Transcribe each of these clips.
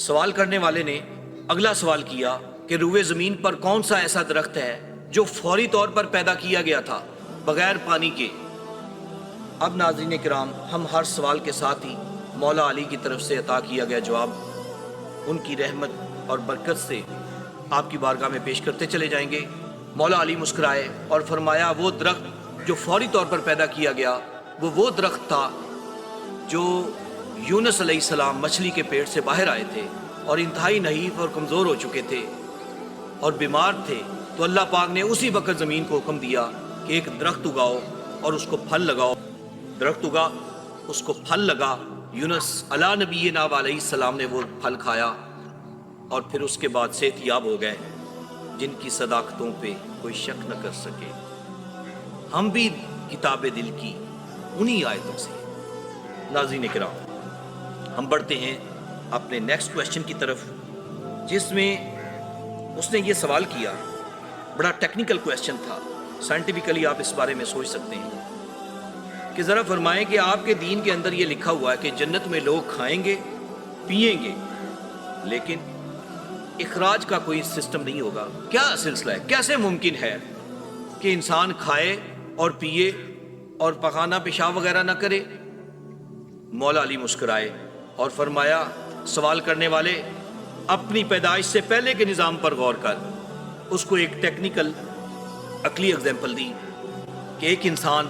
سوال کرنے والے نے اگلا سوال کیا کہ روئے زمین پر کون سا ایسا درخت ہے جو فوری طور پر پیدا کیا گیا تھا بغیر پانی کے؟ اب ناظرین کرام، ہم ہر سوال کے ساتھ ہی مولا علی کی طرف سے عطا کیا گیا جواب ان کی رحمت اور برکت سے آپ کی بارگاہ میں پیش کرتے چلے جائیں گے۔ مولا علی مسکرائے اور فرمایا، وہ درخت جو فوری طور پر پیدا کیا گیا وہ درخت تھا جو یونس علیہ السلام مچھلی کے پیٹ سے باہر آئے تھے اور انتہائی نحیف اور کمزور ہو چکے تھے اور بیمار تھے، تو اللہ پاک نے اسی وقت زمین کو حکم دیا کہ ایک درخت اگاؤ اور اس کو پھل لگاؤ۔ درخت اگا، اس کو پھل لگا، یونس علی نبینا علیہ السلام نے وہ پھل کھایا اور پھر اس کے بعد صحت یاب ہو گئے، جن کی صداقتوں پہ کوئی شک نہ کر سکے۔ ہم بھی کتاب دل کی انہی آیتوں سے۔ ناظرین کرام، ہم بڑھتے ہیں اپنے نیکسٹ کویسچن کی طرف، جس میں اس نے یہ سوال کیا، بڑا ٹیکنیکل کویسچن تھا، سائنٹیفکلی آپ اس بارے میں سوچ سکتے ہیں کہ ذرا فرمائیں کہ آپ کے دین کے اندر یہ لکھا ہوا ہے کہ جنت میں لوگ کھائیں گے پئیں گے لیکن اخراج کا کوئی سسٹم نہیں ہوگا، کیا سلسلہ ہے؟ کیسے ممکن ہے کہ انسان کھائے اور پیے اور پخانہ پیشاب وغیرہ نہ کرے؟ مولا علی مسکرائے اور فرمایا، سوال کرنے والے، اپنی پیدائش سے پہلے کے نظام پر غور کر۔ اس کو ایک ٹیکنیکل عقلی اگزامپل دی کہ ایک انسان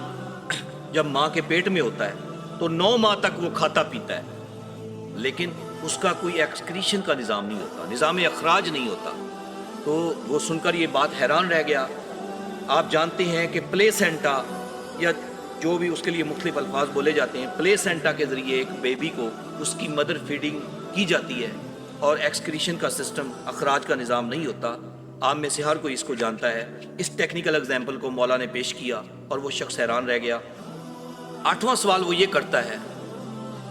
جب ماں کے پیٹ میں ہوتا ہے تو 9 ماہ تک وہ کھاتا پیتا ہے، لیکن اس کا کوئی ایکسکریشن کا نظام نہیں ہوتا، نظام اخراج نہیں ہوتا۔ تو وہ سن کر یہ بات حیران رہ گیا۔ آپ جانتے ہیں کہ پلے سینٹا یا جو بھی اس کے لیے مختلف الفاظ بولے جاتے ہیں، پلے سینٹا کے ذریعے ایک بیبی کو اس کی مدر فیڈنگ کی جاتی ہے اور ایکسکریشن کا سسٹم، اخراج کا نظام نہیں ہوتا۔ آپ میں سے ہر کوئی اس کو جانتا ہے۔ اس ٹیکنیکل اگزامپل کو مولا نے پیش کیا اور وہ شخص حیران رہ گیا۔ 8واں سوال وہ یہ کرتا ہے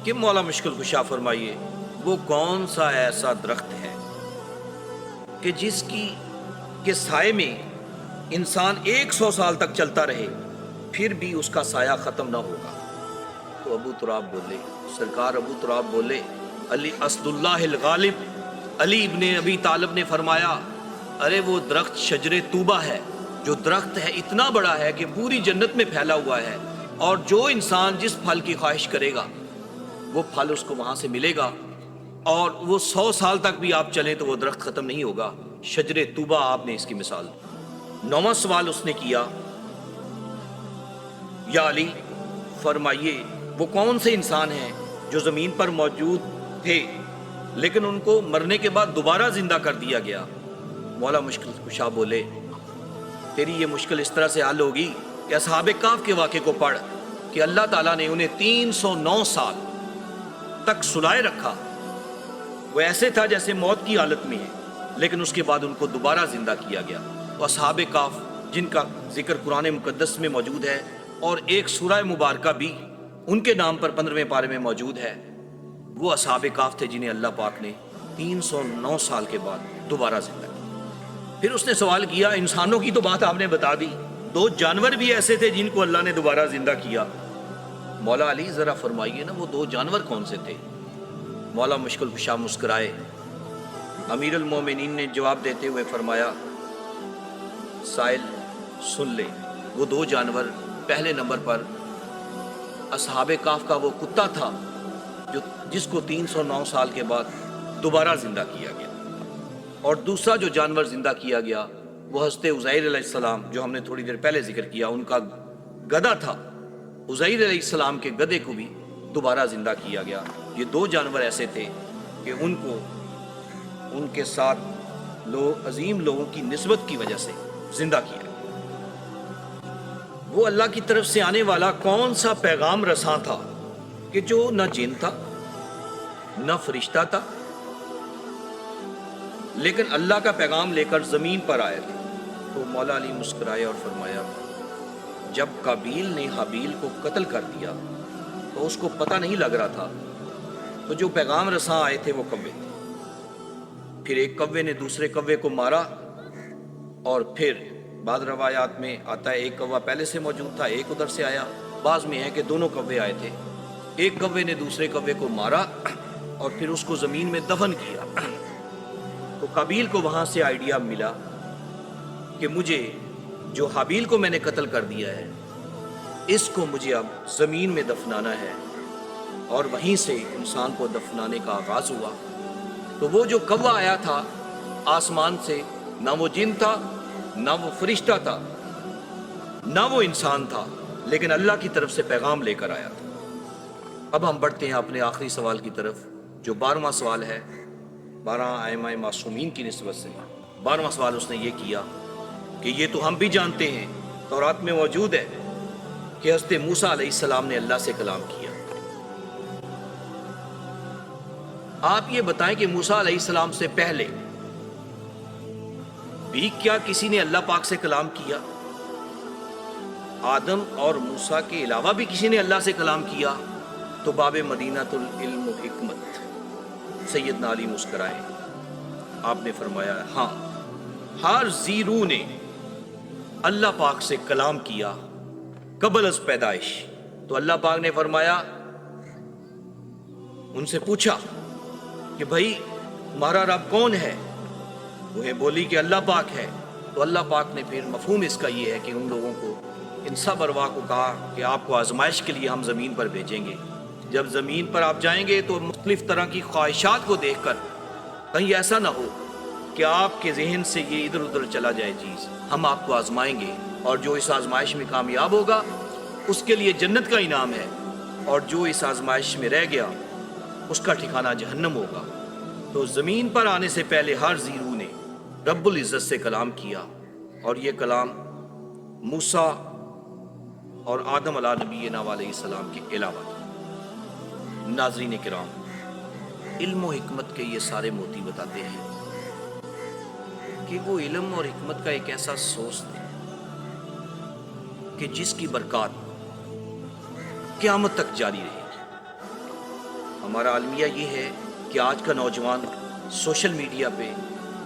کہ مولا مشکل کشا فرمائیے، وہ کون سا ایسا درخت ہے کہ جس کے سائے میں انسان 100 سال تک چلتا رہے پھر بھی اس کا سایہ ختم نہ ہوگا؟ تو ابو تراب بولے، سرکار ابو تراب بولے، علی اسد اللہ الغالب، علی ابن ابی طالب نے فرمایا، ارے وہ درخت شجر طوبہ ہے، جو درخت ہے اتنا بڑا ہے کہ پوری جنت میں پھیلا ہوا ہے، اور جو انسان جس پھل کی خواہش کرے گا وہ پھل اس کو وہاں سے ملے گا، اور وہ 100 سال تک بھی آپ چلیں تو وہ درخت ختم نہیں ہوگا۔ شجر طوبہ آپ نے اس کی مثال۔ 9واں سوال اس نے کیا، یا علی فرمائیے، وہ کون سے انسان ہیں جو زمین پر موجود تھے لیکن ان کو مرنے کے بعد دوبارہ زندہ کر دیا گیا؟ مولا مشکل کشا بولے، تیری یہ مشکل اس طرح سے حل ہوگی کہ اصحاب کہف کے واقعے کو پڑھ کہ اللہ تعالیٰ نے انہیں 309 سال تک سلائے رکھا، وہ ایسے تھا جیسے موت کی حالت میں ہے، لیکن اس کے بعد ان کو دوبارہ زندہ کیا گیا۔ تو اصحاب کہف جن کا ذکر قرآن مقدس میں موجود ہے اور ایک سورہ مبارکہ بھی ان کے نام پر 15ویں پارے میں موجود ہے، وہ اصحاب کہف تھے جنہیں اللہ پاک نے 309 سال کے بعد دوبارہ زندہ کیا۔ پھر اس نے سوال کیا، انسانوں کی تو بات آپ نے بتا دی، 2 جانور بھی ایسے تھے جن کو اللہ نے دوبارہ زندہ کیا۔ مولا علی ذرا فرمائیے نا، وہ 2 جانور کون سے تھے؟ مولا مشکل کشا مسکرائے۔ امیر المومنین نے جواب دیتے ہوئے فرمایا، سائل سن لے، وہ 2 جانور، پہلے نمبر پر اصحاب کہف کا وہ کتا تھا جس کو 309 سال کے بعد دوبارہ زندہ کیا گیا، اور دوسرا جو جانور زندہ کیا گیا وہ حضرت عزیر علیہ السلام، جو ہم نے تھوڑی دیر پہلے ذکر کیا، ان کا گدھا تھا، عزیر علیہ السلام کے گدھے کو بھی دوبارہ زندہ کیا گیا۔ یہ 2 جانور ایسے تھے کہ ان کو ان کے ساتھ عظیم لوگوں کی نسبت کی وجہ سے زندہ کیا گیا۔ وہ اللہ کی طرف سے آنے والا کون سا پیغام رساں تھا کہ جو نہ جن تھا نہ فرشتہ تھا، لیکن اللہ کا پیغام لے کر زمین پر آئے تھے؟ تو مولا علی مسکرائے اور فرمایا، جب قابیل نے حابیل کو قتل کر دیا تو اس کو پتہ نہیں لگ رہا تھا، تو جو پیغام رساں آئے تھے وہ کوے تھے۔ پھر ایک کوے نے دوسرے کوے کو مارا، اور پھر بعض روایات میں آتا ہے ایک کوا پہلے سے موجود تھا، ایک ادھر سے آیا، بعض میں ہے کہ دونوں کوے آئے تھے۔ ایک کوے نے دوسرے کوے کو مارا اور پھر اس کو زمین میں دفن کیا تو قابیل کو وہاں سے آئیڈیا ملا کہ مجھے جو حابیل کو میں نے قتل کر دیا ہے اس کو مجھے اب زمین میں دفنانا ہے، اور وہیں سے انسان کو دفنانے کا آغاز ہوا۔ تو وہ جو کوا آیا تھا آسمان سے، نہ وہ جن تھا نہ وہ فرشتہ تھا نہ وہ انسان تھا، لیکن اللہ کی طرف سے پیغام لے کر آیا تھا۔ اب ہم بڑھتے ہیں اپنے آخری سوال کی طرف، جو 12واں سوال ہے 12 ائمہ معصومین کی نسبت سے۔ 12واں سوال اس نے یہ کیا کہ یہ تو ہم بھی جانتے ہیں، تورات میں موجود ہے کہ حضرت موسیٰ علیہ السلام نے اللہ سے کلام کیا۔ آپ یہ بتائیں کہ موسیٰ علیہ السلام سے پہلے بھی کیا کسی نے اللہ پاک سے کلام کیا؟ آدم اور موسیٰ کے علاوہ بھی کسی نے اللہ سے کلام کیا؟ تو باب مدینۃ العلم و حکمت سیدنا علی مسکرائے، آپ نے فرمایا ہاں، ہر ذی روح نے اللہ پاک سے کلام کیا قبل از پیدائش۔ تو اللہ پاک نے فرمایا، ان سے پوچھا کہ بھائی تمہارا رب کون ہے؟ وہ بولی کہ اللہ پاک ہے۔ تو اللہ پاک نے پھر مفہوم اس کا یہ ہے کہ ان لوگوں کو، ان سب ارواح کو کہا کہ آپ کو آزمائش کے لیے ہم زمین پر بھیجیں گے۔ جب زمین پر آپ جائیں گے تو مختلف طرح کی خواہشات کو دیکھ کر کہیں ایسا نہ ہو کہ آپ کے ذہن سے یہ ادھر ادھر چلا جائے چیز، ہم آپ کو آزمائیں گے، اور جو اس آزمائش میں کامیاب ہوگا اس کے لیے جنت کا انعام ہے، اور جو اس آزمائش میں رہ گیا اس کا ٹھکانہ جہنم ہوگا۔ تو زمین پر آنے سے پہلے ہر ذی روح نے رب العزت سے کلام کیا، اور یہ کلام موسیٰ اور آدم علیہ نبینا علیہ السلام کے علاوہ تھا۔ ناظرین کرام، علم و حکمت کے یہ سارے موتی بتاتے ہیں کہ وہ علم اور حکمت کا ایک ایسا سورس تھا کہ جس کی برکات قیامت تک جاری رہے گی۔ ہمارا المیہ یہ ہے کہ آج کا نوجوان سوشل میڈیا پہ،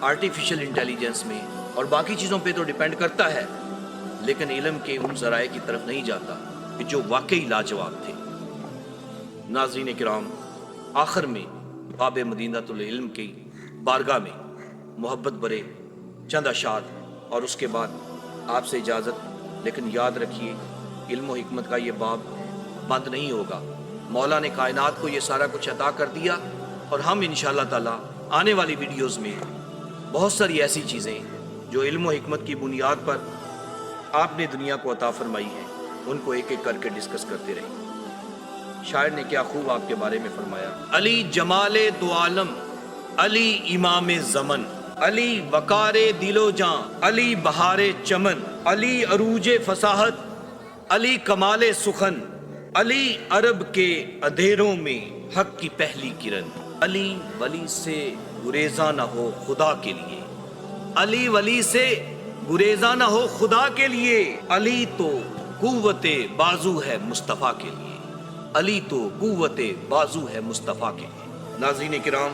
آرٹیفیشل انٹیلیجنس میں اور باقی چیزوں پہ تو ڈیپینڈ کرتا ہے، لیکن علم کے ان ذرائع کی طرف نہیں جاتا کہ جو واقعی لاجواب تھے۔ ناظرین کرام، آخر میں باب مدینۃ العلم کی بارگاہ میں محبت برے چند اشعار اور اس کے بعد آپ سے اجازت، لیکن یاد رکھیے علم و حکمت کا یہ باب بند نہیں ہوگا۔ مولا نے کائنات کو یہ سارا کچھ عطا کر دیا، اور ہم انشاءاللہ تعالی آنے والی ویڈیوز میں بہت ساری ایسی چیزیں جو علم و حکمت کی بنیاد پر آپ نے دنیا کو عطا فرمائی ہیں ان کو ایک ایک کر کے ڈسکس کرتے رہیں۔ شاعر نے کیا خوب آپ کے بارے میں فرمایا، علی جمال دو عالم، علی امام زمن، علی وقار دل و جاں، علی بہار چمن، علی عروج فصاحت، علی کمال سخن، علی عرب کے اندھیروں میں حق کی پہلی کرن، علی ولی سے گریزاں نہ ہو خدا کے لیے، علی ولی سے گریزاں نہ ہو خدا کے لیے، علی تو قوت بازو ہے مصطفیٰ کے لیے، علی تو قوت بازو ہے مصطفیٰ کے لیے۔ ناظرین کرام،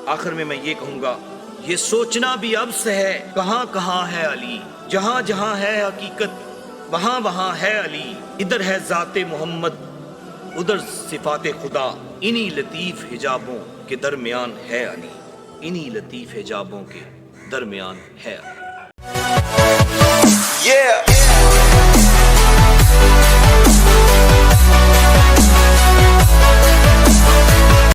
آخر میں یہ کہوں گا، یہ سوچنا بھی اب سے ہے کہاں کہاں ہے علی، جہاں جہاں ہے حقیقت وہاں وہاں ہے علی، ادھر ہے ذات محمد ادھر صفات خدا، انہی لطیف حجابوں کے درمیان ہے علی، انہی لطیف حجابوں کے درمیان ہے علی۔